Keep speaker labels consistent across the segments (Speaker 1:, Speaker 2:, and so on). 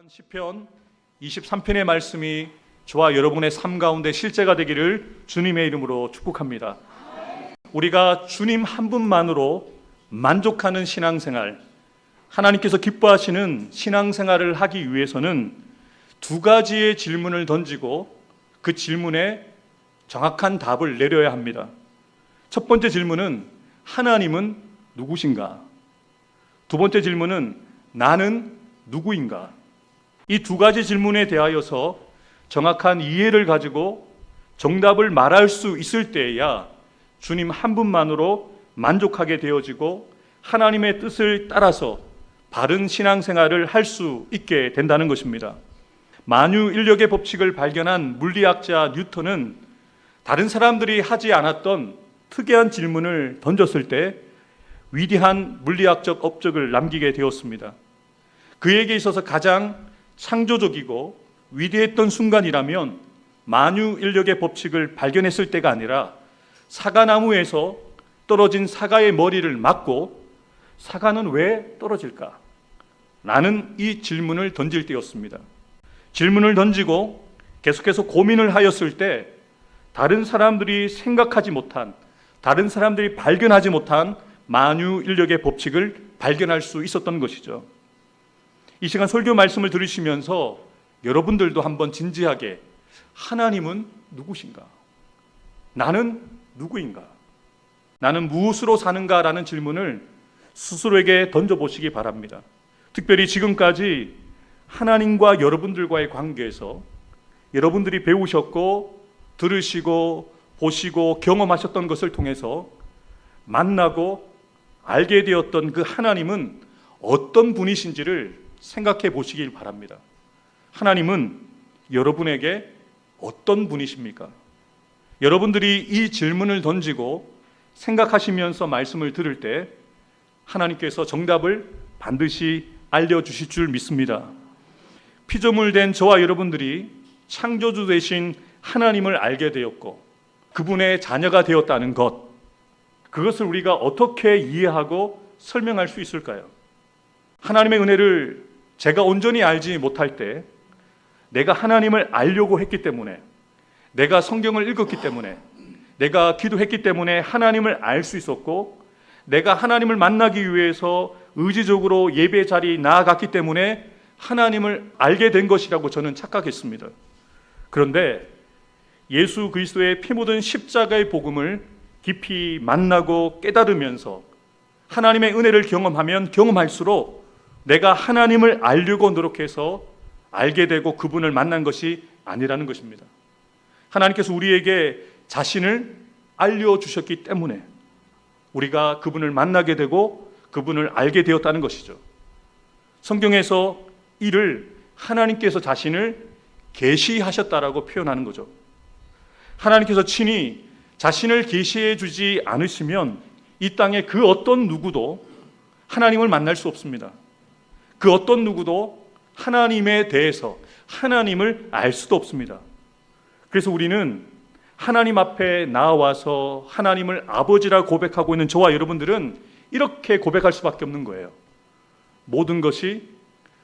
Speaker 1: 시편 23편의 말씀이 저와 여러분의 삶 가운데 실제가 되기를 주님의 이름으로 축복합니다. 우리가 주님 한 분만으로 만족하는 신앙생활, 하나님께서 기뻐하시는 신앙생활을 하기 위해서는 두 가지의 질문을 던지고 그 질문에 정확한 답을 내려야 합니다. 첫 번째 질문은 하나님은 누구신가? 두 번째 질문은 나는 누구인가? 이 두 가지 질문에 대하여서 정확한 이해를 가지고 정답을 말할 수 있을 때에야 주님 한 분만으로 만족하게 되어지고 하나님의 뜻을 따라서 바른 신앙생활을 할 수 있게 된다는 것입니다. 만유 인력의 법칙을 발견한 물리학자 뉴턴은 다른 사람들이 하지 않았던 특이한 질문을 던졌을 때 위대한 물리학적 업적을 남기게 되었습니다. 그에게 있어서 가장 창조적이고 위대했던 순간이라면 만유 인력의 법칙을 발견했을 때가 아니라 사과나무에서 떨어진 사과의 머리를 맞고 사과는 왜 떨어질까? 라는 이 질문을 던질 때였습니다. 질문을 던지고 계속해서 고민을 하였을 때 다른 사람들이 생각하지 못한, 다른 사람들이 발견하지 못한 만유 인력의 법칙을 발견할 수 있었던 것이죠. 이 시간 설교 말씀을 들으시면서 여러분들도 한번 진지하게 하나님은 누구신가? 나는 누구인가? 나는 무엇으로 사는가라는 질문을 스스로에게 던져보시기 바랍니다. 특별히 지금까지 하나님과 여러분들과의 관계에서 여러분들이 배우셨고 들으시고 보시고 경험하셨던 것을 통해서 만나고 알게 되었던 그 하나님은 어떤 분이신지를 생각해 보시길 바랍니다. 하나님은 여러분에게 어떤 분이십니까? 여러분들이 이 질문을 던지고 생각하시면서 말씀을 들을 때 하나님께서 정답을 반드시 알려주실 줄 믿습니다. 피조물 된 저와 여러분들이 창조주 되신 하나님을 알게 되었고 그분의 자녀가 되었다는 것, 그것을 우리가 어떻게 이해하고 설명할 수 있을까요? 하나님의 은혜를 제가 온전히 알지 못할 때 내가 하나님을 알려고 했기 때문에, 내가 성경을 읽었기 때문에, 내가 기도했기 때문에 하나님을 알 수 있었고, 내가 하나님을 만나기 위해서 의지적으로 예배 자리에 나아갔기 때문에 하나님을 알게 된 것이라고 저는 착각했습니다. 그런데 예수 그리스도의 피 묻은 십자가의 복음을 깊이 만나고 깨달으면서 하나님의 은혜를 경험하면 경험할수록 내가 하나님을 알려고 노력해서 알게 되고 그분을 만난 것이 아니라는 것입니다. 하나님께서 우리에게 자신을 알려주셨기 때문에 우리가 그분을 만나게 되고 그분을 알게 되었다는 것이죠. 성경에서 이를 하나님께서 자신을 계시하셨다라고 표현하는 거죠. 하나님께서 친히 자신을 계시해 주지 않으시면 이 땅에 그 어떤 누구도 하나님을 만날 수 없습니다. 그 어떤 누구도 하나님에 대해서 하나님을 알 수도 없습니다. 그래서 우리는 하나님 앞에 나와서 하나님을 아버지라 고백하고 있는 저와 여러분들은 이렇게 고백할 수밖에 없는 거예요. 모든 것이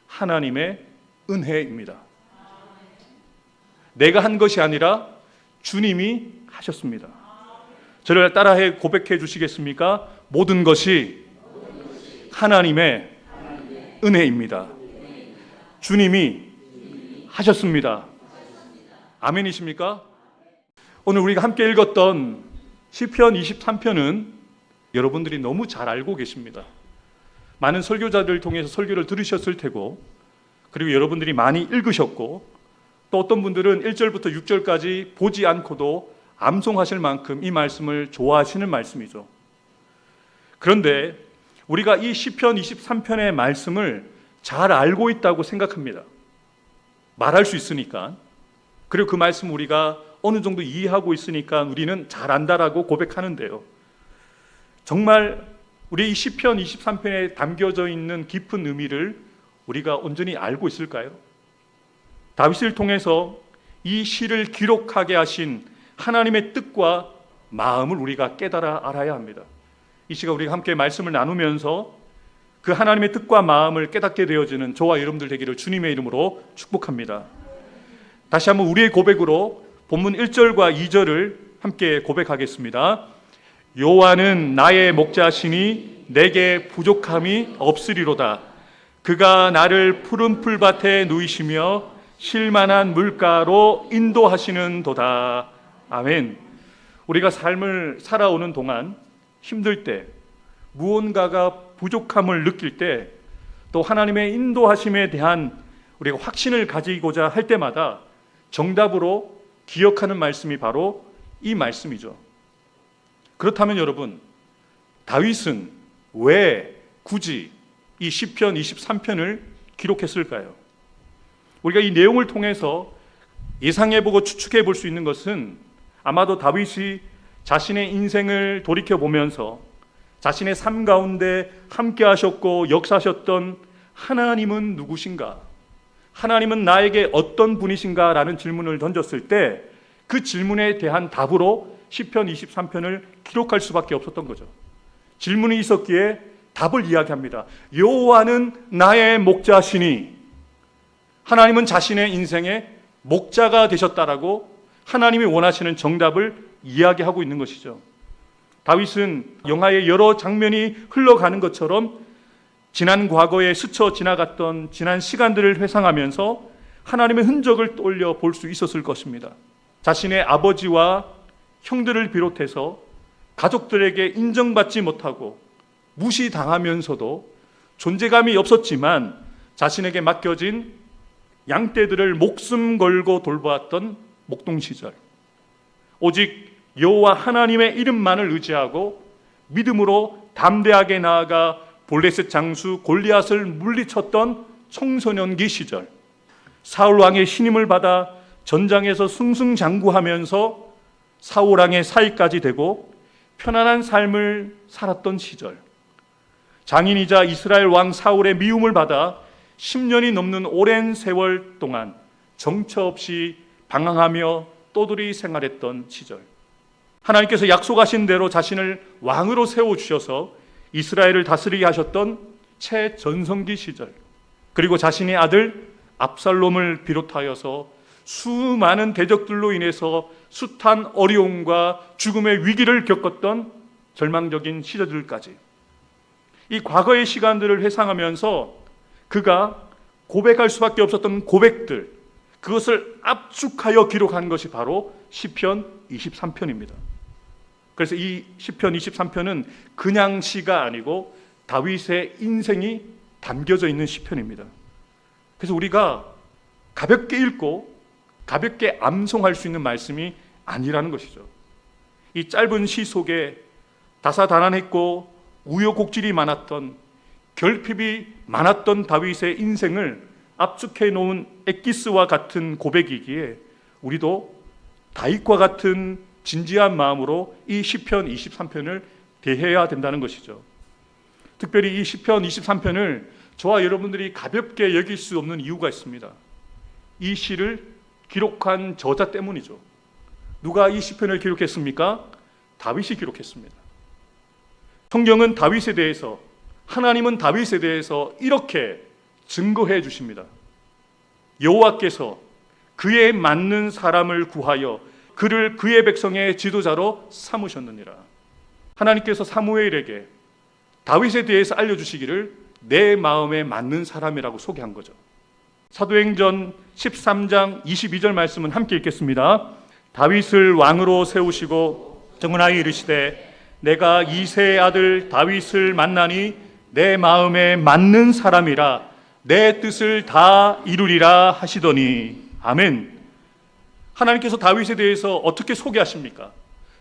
Speaker 1: 하나님의 은혜입니다. 내가 한 것이 아니라 주님이 하셨습니다. 저를 따라해 고백해 주시겠습니까? 모든 것이 하나님의 은혜입니다. 주님이 하셨습니다. 아멘이십니까? 오늘 우리가 함께 읽었던 시편 23편은 여러분들이 너무 잘 알고 계십니다. 많은 설교자들 통해서 설교를 들으셨을 테고, 그리고 여러분들이 많이 읽으셨고, 또 어떤 분들은 1절부터 6절까지 보지 않고도 암송하실 만큼 이 말씀을 좋아하시는 말씀이죠. 그런데 우리가 이 시편 23편의 말씀을 잘 알고 있다고 생각합니다. 말할 수 있으니까. 그리고 그 말씀 우리가 어느 정도 이해하고 있으니까 우리는 잘 안다라고 고백하는데요. 정말 우리 이 시편 23편에 담겨져 있는 깊은 의미를 우리가 온전히 알고 있을까요? 다윗을 통해서 이 시를 기록하게 하신 하나님의 뜻과 마음을 우리가 깨달아 알아야 합니다. 이 시간 우리가 함께 말씀을 나누면서 그 하나님의 뜻과 마음을 깨닫게 되어지는 저와 여러분들 되기를 주님의 이름으로 축복합니다. 다시 한번 우리의 고백으로 본문 1절과 2절을 함께 고백하겠습니다. 여호와는 나의 목자시니 내게 부족함이 없으리로다. 그가 나를 푸른 풀밭에 누이시며 쉴만한 물가로 인도하시는도다. 아멘. 우리가 삶을 살아오는 동안 힘들 때, 무언가가 부족함을 느낄 때, 또 하나님의 인도하심에 대한 우리가 확신을 가지고자 할 때마다 정답으로 기억하는 말씀이 바로 이 말씀이죠. 그렇다면 여러분, 다윗은 왜 굳이 이 시편 23편을 기록했을까요? 우리가 이 내용을 통해서 예상해보고 추측해볼 수 있는 것은 아마도 다윗이 자신의 인생을 돌이켜보면서 자신의 삶 가운데 함께 하셨고 역사하셨던 하나님은 누구신가? 하나님은 나에게 어떤 분이신가? 라는 질문을 던졌을 때 그 질문에 대한 답으로 시편 23편을 기록할 수밖에 없었던 거죠. 질문이 있었기에 답을 이야기합니다. 여호와는 나의 목자시니, 하나님은 자신의 인생의 목자가 되셨다라고 하나님이 원하시는 정답을 이야기하고 있는 것이죠. 다윗은 영화의 여러 장면이 흘러가는 것처럼 지난 과거에 스쳐 지나갔던 지난 시간들을 회상하면서 하나님의 흔적을 떠올려 볼 수 있었을 것입니다. 자신의 아버지와 형들을 비롯해서 가족들에게 인정받지 못하고 무시당하면서도 존재감이 없었지만 자신에게 맡겨진 양떼들을 목숨 걸고 돌보았던 목동 시절, 오직 여호와 하나님의 이름만을 의지하고 믿음으로 담대하게 나아가 블레셋 장수 골리앗을 물리쳤던 청소년기 시절, 사울 왕의 신임을 받아 전장에서 승승장구하면서 사울 왕의 사이까지 되고 편안한 삶을 살았던 시절, 장인이자 이스라엘 왕 사울의 미움을 받아 10년이 넘는 오랜 세월 동안 정처 없이 방황하며 떠돌이 생활했던 시절, 하나님께서 약속하신 대로 자신을 왕으로 세워주셔서 이스라엘을 다스리게 하셨던 최전성기 시절, 그리고 자신의 아들 압살롬을 비롯하여서 수많은 대적들로 인해서 숱한 어려움과 죽음의 위기를 겪었던 절망적인 시절들까지, 이 과거의 시간들을 회상하면서 그가 고백할 수밖에 없었던 고백들, 그것을 압축하여 기록한 것이 바로 시편 23편입니다. 그래서 이 시편 23편은 그냥 시가 아니고 다윗의 인생이 담겨져 있는 시편입니다. 그래서 우리가 가볍게 읽고 가볍게 암송할 수 있는 말씀이 아니라는 것이죠. 이 짧은 시 속에 다사다난했고 우여곡절이 많았던, 결핍이 많았던 다윗의 인생을 압축해 놓은 엑기스와 같은 고백이기에 우리도 다윗과 같은 진지한 마음으로 이 시편 23편을 대해야 된다는 것이죠. 특별히 이 시편 23편을 저와 여러분들이 가볍게 여길 수 없는 이유가 있습니다. 이 시를 기록한 저자 때문이죠. 누가 이 시편을 기록했습니까? 다윗이 기록했습니다. 성경은 다윗에 대해서, 하나님은 다윗에 대해서 이렇게 증거해 주십니다. 여호와께서 그에 맞는 사람을 구하여 그를 그의 백성의 지도자로 삼으셨느니라. 하나님께서 사무엘에게 다윗에 대해서 알려주시기를 내 마음에 맞는 사람이라고 소개한 거죠. 사도행전 13장 22절 말씀은 함께 읽겠습니다. 다윗을 왕으로 세우시고 정은하여 이르시되 내가 이새의 아들 다윗을 만나니 내 마음에 맞는 사람이라 내 뜻을 다 이루리라 하시더니. 아멘. 하나님께서 다윗에 대해서 어떻게 소개하십니까?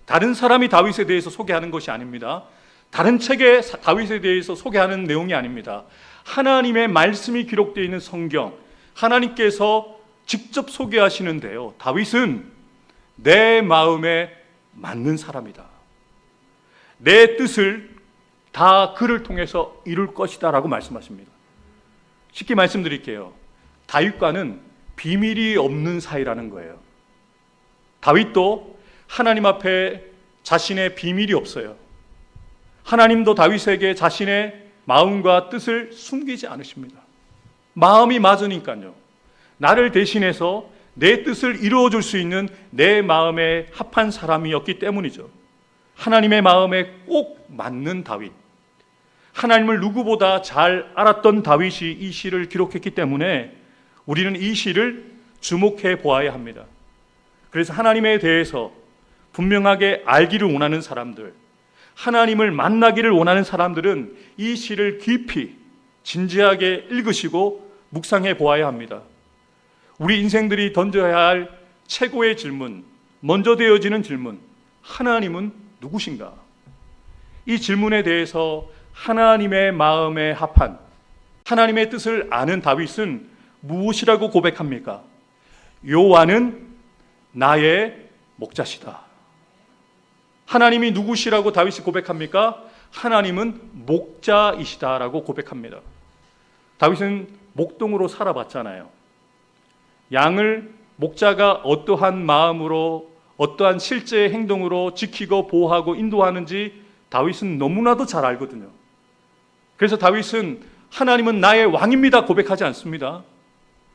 Speaker 1: 다른 사람이 다윗에 대해서 소개하는 것이 아닙니다. 다른 책에 다윗에 대해서 소개하는 내용이 아닙니다. 하나님의 말씀이 기록되어 있는 성경, 하나님께서 직접 소개하시는데요, 다윗은 내 마음에 맞는 사람이다, 내 뜻을 다 그를 통해서 이룰 것이다 라고 말씀하십니다. 쉽게 말씀드릴게요. 다윗과는 비밀이 없는 사이라는 거예요. 다윗도 하나님 앞에 자신의 비밀이 없어요. 하나님도 다윗에게 자신의 마음과 뜻을 숨기지 않으십니다. 마음이 맞으니까요. 나를 대신해서 내 뜻을 이루어줄 수 있는 내 마음에 합한 사람이었기 때문이죠. 하나님의 마음에 꼭 맞는 다윗, 하나님을 누구보다 잘 알았던 다윗이 이 시를 기록했기 때문에 우리는 이 시를 주목해 보아야 합니다. 그래서 하나님에 대해서 분명하게 알기를 원하는 사람들, 하나님을 만나기를 원하는 사람들은 이 시를 깊이 진지하게 읽으시고 묵상해 보아야 합니다. 우리 인생들이 던져야 할 최고의 질문, 먼저 되어지는 질문, 하나님은 누구신가? 이 질문에 대해서 하나님의 마음에 합한, 하나님의 뜻을 아는 다윗은 무엇이라고 고백합니까? 여호와는 나의 목자시다. 하나님이 누구시라고 다윗이 고백합니까? 하나님은 목자이시다라고 고백합니다. 다윗은 목동으로 살아봤잖아요. 양을 목자가 어떠한 마음으로, 어떠한 실제의 행동으로 지키고 보호하고 인도하는지 다윗은 너무나도 잘 알거든요. 그래서 다윗은 하나님은 나의 왕입니다 고백하지 않습니다.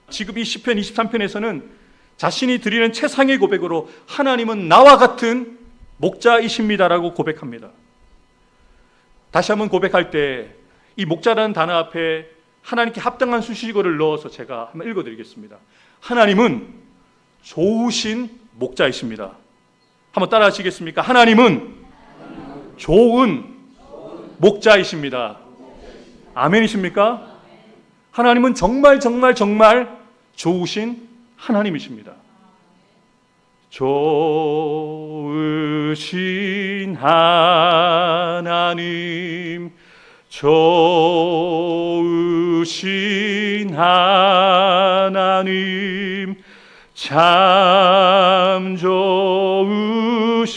Speaker 1: 지금 이 시편 23편에서는 자신이 드리는 최상의 고백으로 하나님은 나와 같은 목자이십니다라고 고백합니다. 다시 한번 고백할 때 이 목자라는 단어 앞에 하나님께 합당한 수식어를 넣어서 제가 한번 읽어드리겠습니다. 하나님은 좋으신 목자이십니다. 한번 따라 하시겠습니까? 하나님은 좋은 목자이십니다. 아멘이십니까? 하나님은 정말 좋으신 하나님이십니다. 좋으신 하나님, 좋으신 하나님, 참 좋으신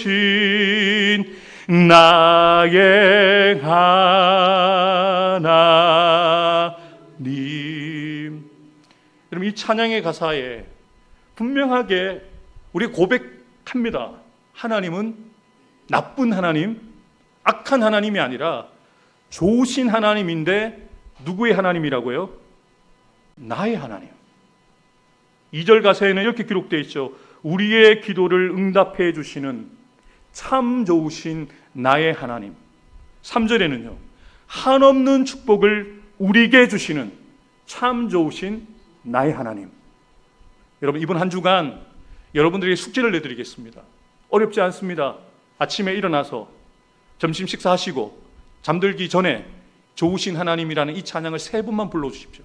Speaker 1: 나의 하나님. 여러분, 이 찬양의 가사에 분명하게 우리 고백합니다. 하나님은 나쁜 하나님, 악한 하나님이 아니라 좋으신 하나님인데 누구의 하나님이라고요? 나의 하나님. 2절 가사에는 이렇게 기록되어 있죠. 우리의 기도를 응답해 주시는 참 좋으신 나의 하나님. 3절에는요. 한없는 축복을 우리에게 주시는 참 좋으신 나의 하나님. 여러분, 이번 한 주간 여러분들에게 숙제를 내드리겠습니다. 어렵지 않습니다. 아침에 일어나서 점심 식사하시고 잠들기 전에 좋으신 하나님이라는 이 찬양을 3번만 불러주십시오.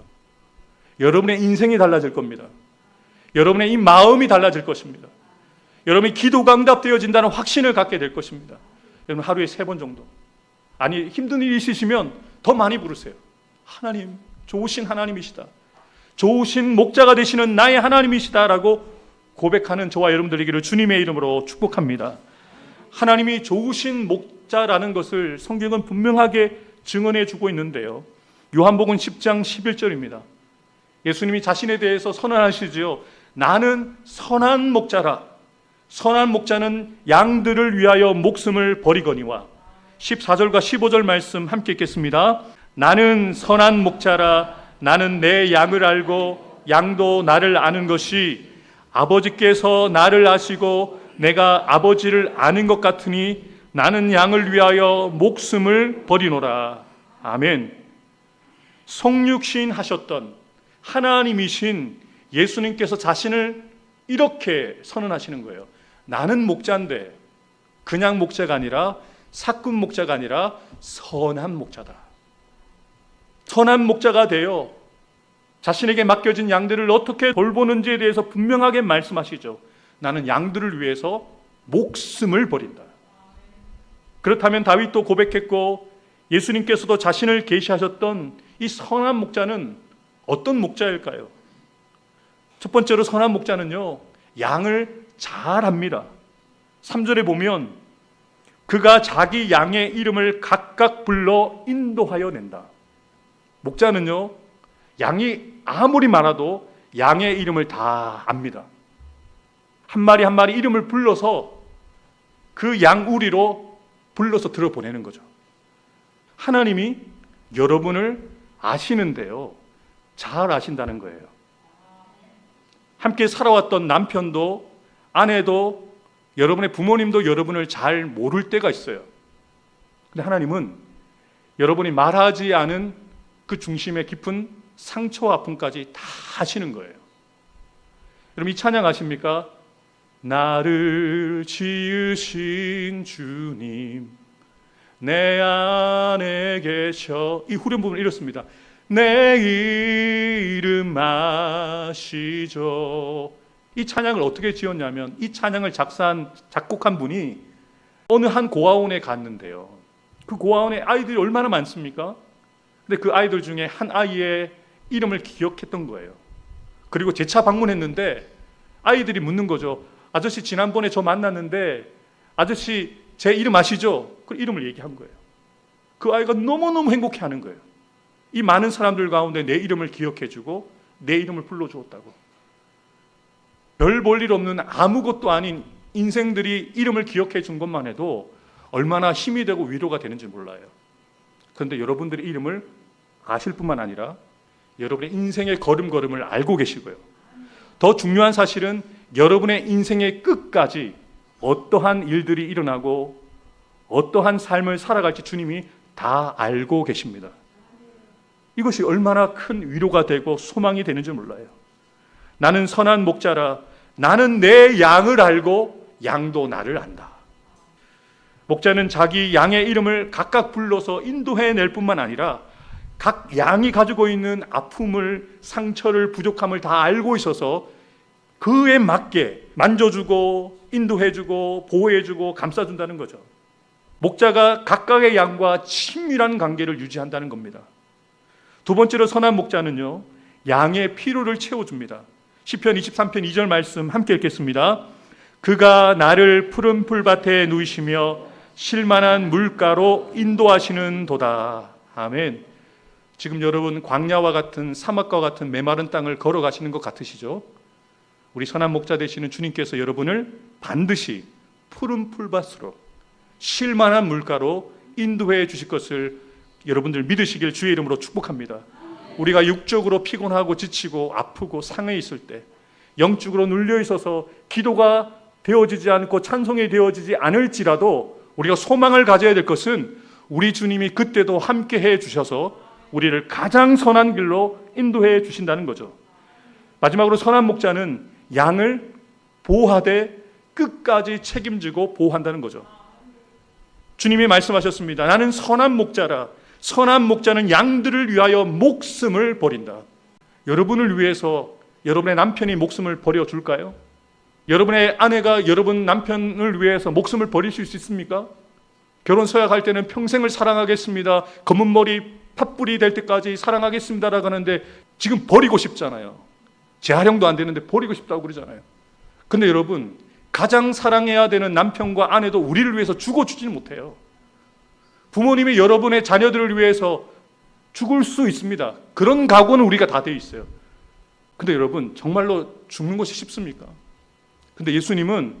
Speaker 1: 여러분의 인생이 달라질 겁니다. 여러분의 이 마음이 달라질 것입니다. 여러분의 기도가 응답되어진다는 확신을 갖게 될 것입니다. 여러분, 하루에 3번 정도. 아니, 힘든 일이 있으시면 더 많이 부르세요. 하나님, 좋으신 하나님이시다. 좋으신 목자가 되시는 나의 하나님이시다라고 고백하는 저와 여러분들에게를 주님의 이름으로 축복합니다. 하나님이 좋으신 목자라는 것을 성경은 분명하게 증언해 주고 있는데요. 요한복음 10장 11절입니다. 예수님이 자신에 대해서 선언하시지요. 나는 선한 목자라. 선한 목자는 양들을 위하여 목숨을 버리거니와. 14절과 15절 말씀 함께 읽겠습니다. 나는 선한 목자라. 나는 내 양을 알고 양도 나를 아는 것이 아버지께서 나를 아시고 내가 아버지를 아는 것 같으니 나는 양을 위하여 목숨을 버리노라. 아멘. 성육신 하셨던 하나님이신 예수님께서 자신을 이렇게 선언하시는 거예요. 나는 목자인데 그냥 목자가 아니라 사꾼 목자가 아니라 선한 목자다. 선한 목자가 되어 자신에게 맡겨진 양들을 어떻게 돌보는지에 대해서 분명하게 말씀하시죠. 나는 양들을 위해서 목숨을 버린다. 그렇다면 다윗도 고백했고 예수님께서도 자신을 계시하셨던 이 선한 목자는 어떤 목자일까요? 첫 번째로 선한 목자는요, 양을 잘 압니다. 3절에 보면 그가 자기 양의 이름을 각각 불러 인도하여 낸다. 목자는요, 양이 아무리 많아도 양의 이름을 다 압니다. 한 마리 한 마리 이름을 불러서 그 양 우리로 불러서 들어보내는 거죠. 하나님이 여러분을 아시는데요. 잘 아신다는 거예요. 함께 살아왔던 남편도 아내도 여러분의 부모님도 여러분을 잘 모를 때가 있어요. 근데 하나님은 여러분이 말하지 않은 그 중심의 깊은 상처와 아픔까지 다 아시는 거예요. 여러분 이 찬양 아십니까? 나를 지으신 주님 내 안에 계셔. 이 후렴 부분은 이렇습니다. 내 이름 아시죠. 이 찬양을 어떻게 지었냐면 이 찬양을 작곡한 분이 어느 한 고아원에 갔는데요. 그 고아원에 아이들이 얼마나 많습니까? 근데 그 아이들 중에 한 아이의 이름을 기억했던 거예요. 그리고 재차 방문했는데 아이들이 묻는 거죠. 아저씨 지난번에 저 만났는데 아저씨 제 이름 아시죠? 그 이름을 얘기한 거예요. 그 아이가 너무너무 행복해하는 거예요. 이 많은 사람들 가운데 내 이름을 기억해주고 내 이름을 불러주었다고. 별 볼 일 없는 아무것도 아닌 인생들이 이름을 기억해 준 것만 해도 얼마나 힘이 되고 위로가 되는지 몰라요. 그런데 여러분들의 이름을 아실 뿐만 아니라 여러분의 인생의 걸음걸음을 알고 계시고요. 더 중요한 사실은 여러분의 인생의 끝까지 어떠한 일들이 일어나고 어떠한 삶을 살아갈지 주님이 다 알고 계십니다. 이것이 얼마나 큰 위로가 되고 소망이 되는지 몰라요. 나는 선한 목자라 나는 내 양을 알고 양도 나를 안다. 목자는 자기 양의 이름을 각각 불러서 인도해낼 뿐만 아니라 각 양이 가지고 있는 아픔을, 상처를, 부족함을 다 알고 있어서 그에 맞게 만져주고 인도해주고 보호해주고 감싸준다는 거죠. 목자가 각각의 양과 친밀한 관계를 유지한다는 겁니다. 두 번째로 선한 목자는요, 양의 필요를 채워줍니다. 시편 23편 2절 말씀 함께 읽겠습니다. 그가 나를 푸른 풀밭에 누이시며 쉴만한 물가로 인도하시는 도다. 아멘. 지금 여러분 광야와 같은 사막과 같은 메마른 땅을 걸어가시는 것 같으시죠? 우리 선한 목자 되시는 주님께서 여러분을 반드시 푸른 풀밭으로 쉴만한 물가로 인도해 주실 것을 여러분들 믿으시길 주의 이름으로 축복합니다. 우리가 육적으로 피곤하고 지치고 아프고 상해 있을 때, 영적으로 눌려 있어서 기도가 되어지지 않고 찬송이 되어지지 않을지라도 우리가 소망을 가져야 될 것은 우리 주님이 그때도 함께 해 주셔서 우리를 가장 선한 길로 인도해 주신다는 거죠. 마지막으로 선한 목자는 양을 보호하되 끝까지 책임지고 보호한다는 거죠. 주님이 말씀하셨습니다. 나는 선한 목자라. 선한 목자는 양들을 위하여 목숨을 버린다. 여러분을 위해서 여러분의 남편이 목숨을 버려줄까요? 여러분의 아내가 여러분 남편을 위해서 목숨을 버리실 수 있습니까? 결혼 서약할 때는 평생을 사랑하겠습니다, 검은 머리 팥불이 될 때까지 사랑하겠습니다라고 하는데 지금 버리고 싶잖아요. 재활용도 안 되는데 버리고 싶다고 그러잖아요. 근데 여러분, 가장 사랑해야 되는 남편과 아내도 우리를 위해서 죽어주지는 못해요. 부모님이 여러분의 자녀들을 위해서 죽을 수 있습니다. 그런 각오는 우리가 다 돼 있어요. 근데 여러분, 정말로 죽는 것이 쉽습니까? 근데 예수님은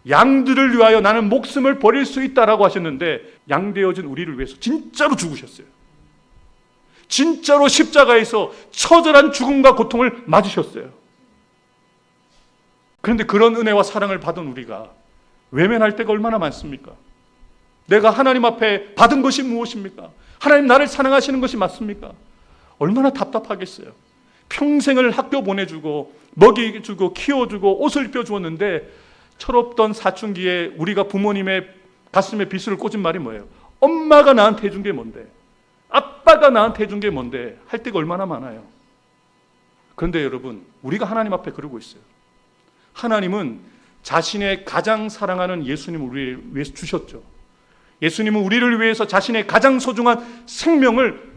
Speaker 1: 양들을 위하여 나는 목숨을 버릴 수 있다라고 하셨는데 양되어진 우리를 위해서 진짜로 죽으셨어요. 진짜로 십자가에서 처절한 죽음과 고통을 맞으셨어요. 그런데 그런 은혜와 사랑을 받은 우리가 외면할 때가 얼마나 많습니까? 내가 하나님 앞에 받은 것이 무엇입니까? 하나님 나를 사랑하시는 것이 맞습니까? 얼마나 답답하겠어요. 평생을 학교 보내주고 먹이주고 키워주고 옷을 입혀주었는데 철없던 사춘기에 우리가 부모님의 가슴에 비수를 꽂은 말이 뭐예요? 엄마가 나한테 해준 게 뭔데? 아빠가 나한테 해준 게 뭔데? 할 때가 얼마나 많아요. 그런데 여러분, 우리가 하나님 앞에 그러고 있어요. 하나님은 자신의 가장 사랑하는 예수님을 우리를 위해서 주셨죠. 예수님은 우리를 위해서 자신의 가장 소중한 생명을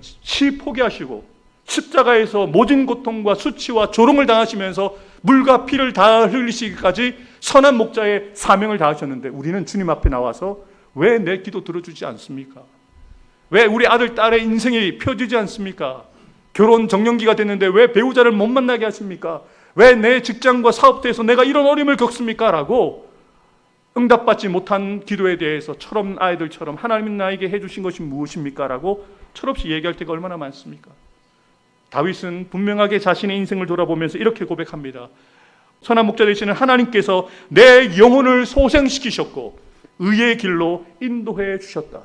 Speaker 1: 포기하시고 십자가에서 모진 고통과 수치와 조롱을 당하시면서 물과 피를 다 흘리시기까지 선한 목자의 사명을 다하셨는데 우리는 주님 앞에 나와서 왜 내 기도 들어주지 않습니까? 왜 우리 아들, 딸의 인생이 펴지지 않습니까? 결혼 정년기가 됐는데 왜 배우자를 못 만나게 하십니까? 왜 내 직장과 사업대에서 내가 이런 어려움을 겪습니까? 라고 응답받지 못한 기도에 대해서 철없는 아이들처럼 하나님은 나에게 해주신 것이 무엇입니까? 라고 철없이 얘기할 때가 얼마나 많습니까? 다윗은 분명하게 자신의 인생을 돌아보면서 이렇게 고백합니다. 선한 목자 되시는 하나님께서 내 영혼을 소생시키셨고 의의 길로 인도해 주셨다.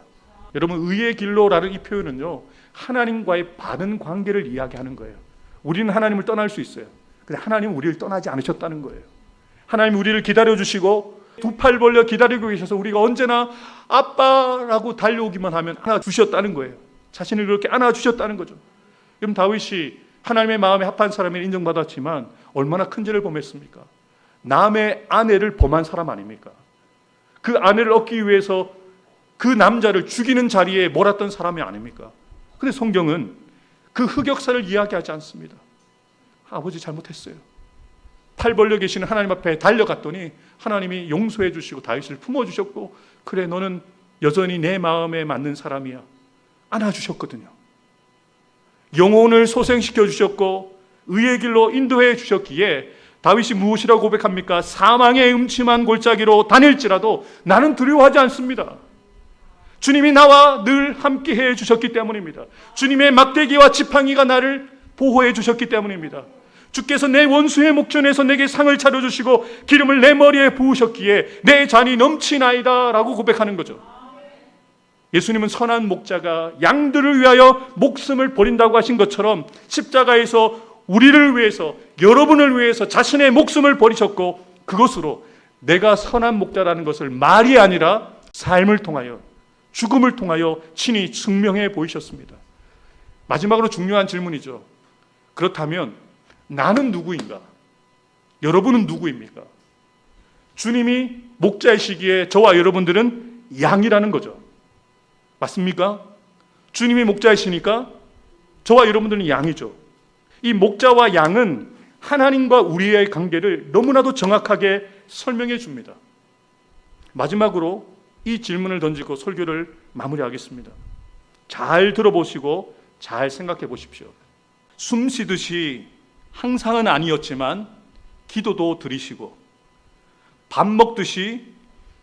Speaker 1: 여러분, 의의 길로라는 이 표현은요, 하나님과의 바른 관계를 이야기하는 거예요. 우리는 하나님을 떠날 수 있어요. 근데 하나님은 우리를 떠나지 않으셨다는 거예요. 하나님이 우리를 기다려주시고 두 팔 벌려 기다리고 계셔서 우리가 언제나 아빠라고 달려오기만 하면 안아주셨다는 거예요. 자신을 그렇게 안아주셨다는 거죠. 그럼 다윗이 하나님의 마음에 합한 사람을 인정받았지만 얼마나 큰 죄를 범했습니까? 남의 아내를 범한 사람 아닙니까? 그 아내를 얻기 위해서 그 남자를 죽이는 자리에 몰았던 사람이 아닙니까? 근데 성경은 그 흑역사를 이야기하지 않습니다. 아버지 잘못했어요. 팔 벌려 계시는 하나님 앞에 달려갔더니 하나님이 용서해 주시고 다윗을 품어주셨고, 그래 너는 여전히 내 마음에 맞는 사람이야, 안아주셨거든요. 영혼을 소생시켜 주셨고 의의 길로 인도해 주셨기에 다윗이 무엇이라고 고백합니까? 사망의 음침한 골짜기로 다닐지라도 나는 두려워하지 않습니다. 주님이 나와 늘 함께해 주셨기 때문입니다. 주님의 막대기와 지팡이가 나를 보호해 주셨기 때문입니다. 주께서 내 원수의 목전에서 내게 상을 차려주시고 기름을 내 머리에 부으셨기에 내 잔이 넘치나이다 라고 고백하는 거죠. 예수님은 선한 목자가 양들을 위하여 목숨을 버린다고 하신 것처럼 십자가에서 우리를 위해서, 여러분을 위해서 자신의 목숨을 버리셨고, 그것으로 내가 선한 목자라는 것을 말이 아니라 삶을 통하여, 죽음을 통하여 친히 증명해 보이셨습니다. 마지막으로 중요한 질문이죠. 그렇다면 나는 누구인가? 여러분은 누구입니까? 주님이 목자이시기에 저와 여러분들은 양이라는 거죠. 맞습니까? 주님이 목자이시니까 저와 여러분들은 양이죠. 이 목자와 양은 하나님과 우리의 관계를 너무나도 정확하게 설명해 줍니다. 마지막으로 이 질문을 던지고 설교를 마무리하겠습니다. 잘 들어보시고 잘 생각해 보십시오. 숨 쉬듯이 항상은 아니었지만 기도도 드리시고, 밥 먹듯이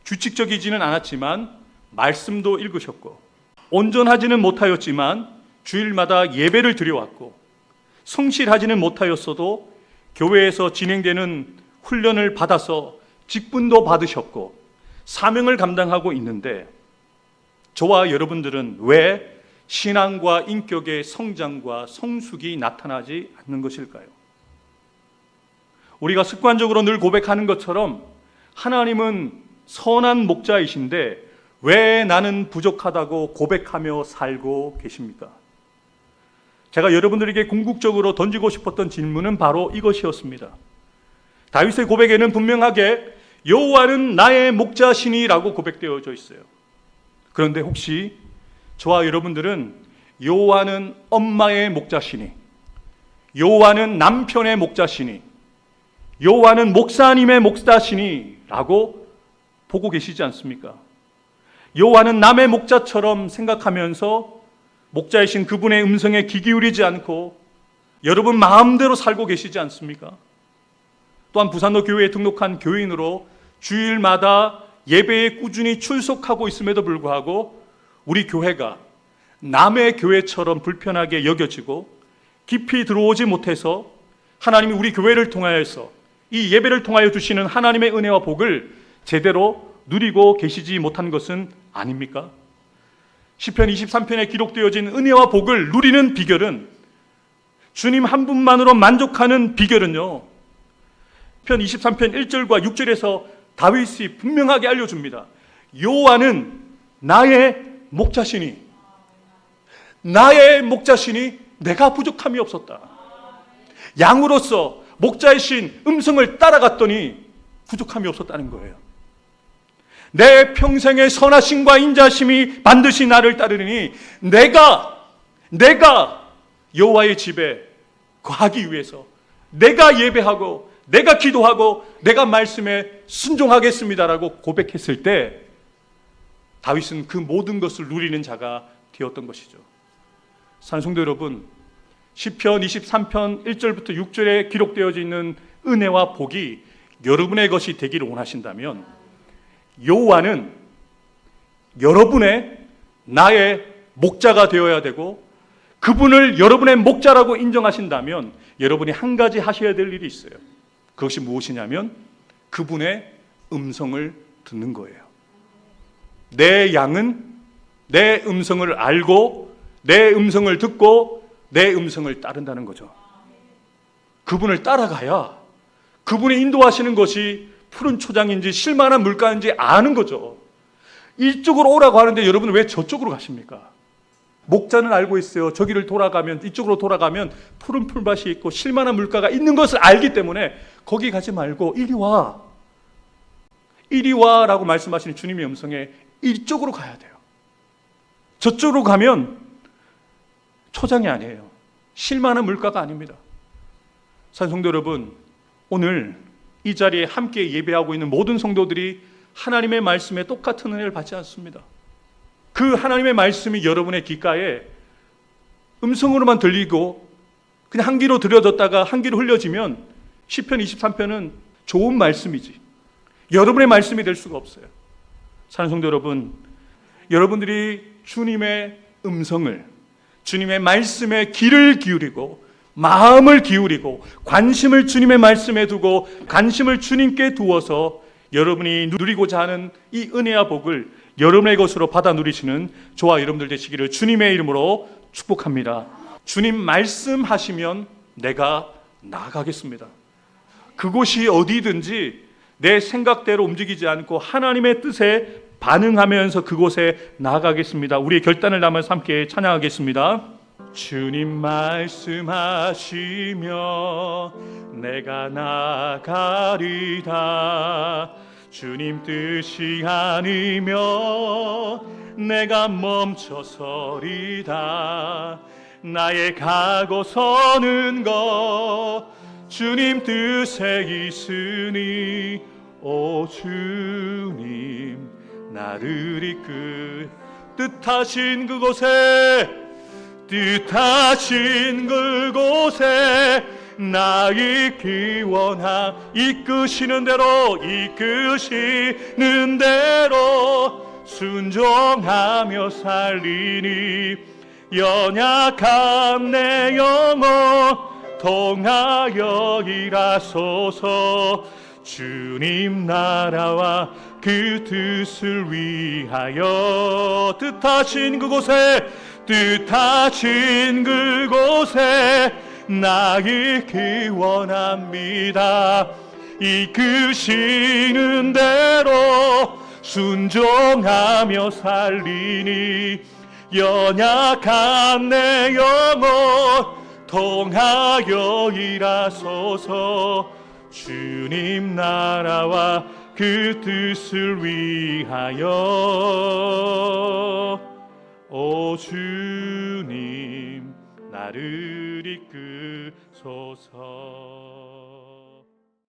Speaker 1: 규칙적이지는 않았지만 말씀도 읽으셨고, 온전하지는 못하였지만 주일마다 예배를 드려왔고, 성실하지는 못하였어도 교회에서 진행되는 훈련을 받아서 직분도 받으셨고 사명을 감당하고 있는데, 저와 여러분들은 왜 신앙과 인격의 성장과 성숙이 나타나지 않는 것일까요? 우리가 습관적으로 늘 고백하는 것처럼 하나님은 선한 목자이신데 왜 나는 부족하다고 고백하며 살고 계십니까? 제가 여러분들에게 궁극적으로 던지고 싶었던 질문은 바로 이것이었습니다. 다윗의 고백에는 분명하게 여호와는 나의 목자시니라고 고백되어져 있어요. 그런데 혹시 저와 여러분들은 여호와는 엄마의 목자시니, 여호와는 남편의 목자시니, 여호와는 목사님의 목자시니 라고 보고 계시지 않습니까? 여호와는 남의 목자처럼 생각하면서 목자이신 그분의 음성에 귀 기울이지 않고 여러분 마음대로 살고 계시지 않습니까? 또한 부산로 교회에 등록한 교인으로 주일마다 예배에 꾸준히 출석하고 있음에도 불구하고 우리 교회가 남의 교회처럼 불편하게 여겨지고 깊이 들어오지 못해서 하나님이 우리 교회를 통하여서 이 예배를 통하여 주시는 하나님의 은혜와 복을 제대로 누리고 계시지 못한 것은 아닙니까? 시편 23편에 기록되어진 은혜와 복을 누리는 비결은, 주님 한 분만으로 만족하는 비결은요, 편 23편 1절과 6절에서 다윗이 분명하게 알려줍니다. 여호와는 나의 목자시니, 나의 목자시니 내가 부족함이 없었다. 양으로서 목자이신 음성을 따라갔더니 부족함이 없었다는 거예요. 내 평생의 선하심과 인자심이 반드시 나를 따르니 내가 여호와의 집에 거하기 위해서 내가 예배하고 내가 기도하고 내가 말씀에 순종하겠습니다라고 고백했을 때 다윗은 그 모든 것을 누리는 자가 되었던 것이죠. 사랑하는 성도 여러분, 시편 23편 1절부터 6절에 기록되어져 있는 은혜와 복이 여러분의 것이 되기를 원하신다면 여호와는 여러분의 나의 목자가 되어야 되고 그분을 여러분의 목자라고 인정하신다면 여러분이 한 가지 하셔야 될 일이 있어요. 그것이 무엇이냐면 그분의 음성을 듣는 거예요. 내 양은 내 음성을 알고 내 음성을 듣고 내 음성을 따른다는 거죠. 그분을 따라가야 그분이 인도하시는 것이 푸른 초장인지 실만한 물가인지 아는 거죠. 이쪽으로 오라고 하는데 여러분은 왜 저쪽으로 가십니까? 목자는 알고 있어요. 저기를 돌아가면, 이쪽으로 돌아가면 푸른 풀밭이 있고 실만한 물가가 있는 것을 알기 때문에 거기 가지 말고 이리 와. 이리 와 라고 말씀하시는 주님의 음성에 이쪽으로 가야 돼요. 저쪽으로 가면 초장이 아니에요. 실만한 물가가 아닙니다. 성도 여러분, 오늘 이 자리에 함께 예배하고 있는 모든 성도들이 하나님의 말씀에 똑같은 은혜를 받지 않습니다. 그 하나님의 말씀이 여러분의 귓가에 음성으로만 들리고 그냥 한 귀로 들려졌다가 한 귀로 흘려지면 시편 23편은 좋은 말씀이지 여러분의 말씀이 될 수가 없어요. 사랑하는 성도 여러분, 여러분들이 주님의 음성을, 주님의 말씀에 귀를 기울이고 마음을 기울이고 관심을 주님의 말씀에 두고 관심을 주님께 두어서 여러분이 누리고자 하는 이 은혜와 복을 여러분의 것으로 받아 누리시는 저와 여러분들 되시기를 주님의 이름으로 축복합니다. 주님 말씀하시면 내가 나아가겠습니다. 그곳이 어디든지 내 생각대로 움직이지 않고 하나님의 뜻에 반응하면서 그곳에 나아가겠습니다. 우리의 결단을 담아서 함께 찬양하겠습니다. 주님 말씀하시며 내가 나아가리다. 주님 뜻이 아니며 내가 멈춰서리다. 나의 가고 서는 것 주님 뜻에 있으니 오 주님 나를 이끌 뜻하신 그곳에 나 있기 원하 이끄시는 대로 순종하며 살리니 연약한 내 영혼 통하여 일하소서. 주님 나라와 그 뜻을 위하여 뜻하신 그곳에 나 있기 원합니다. 이끄시는 대로 순종하며 살리니 연약한 내 영혼 통하여 일하소서. 주님 나라와 그 뜻을 위하여 오 주님 나를 이끄소서.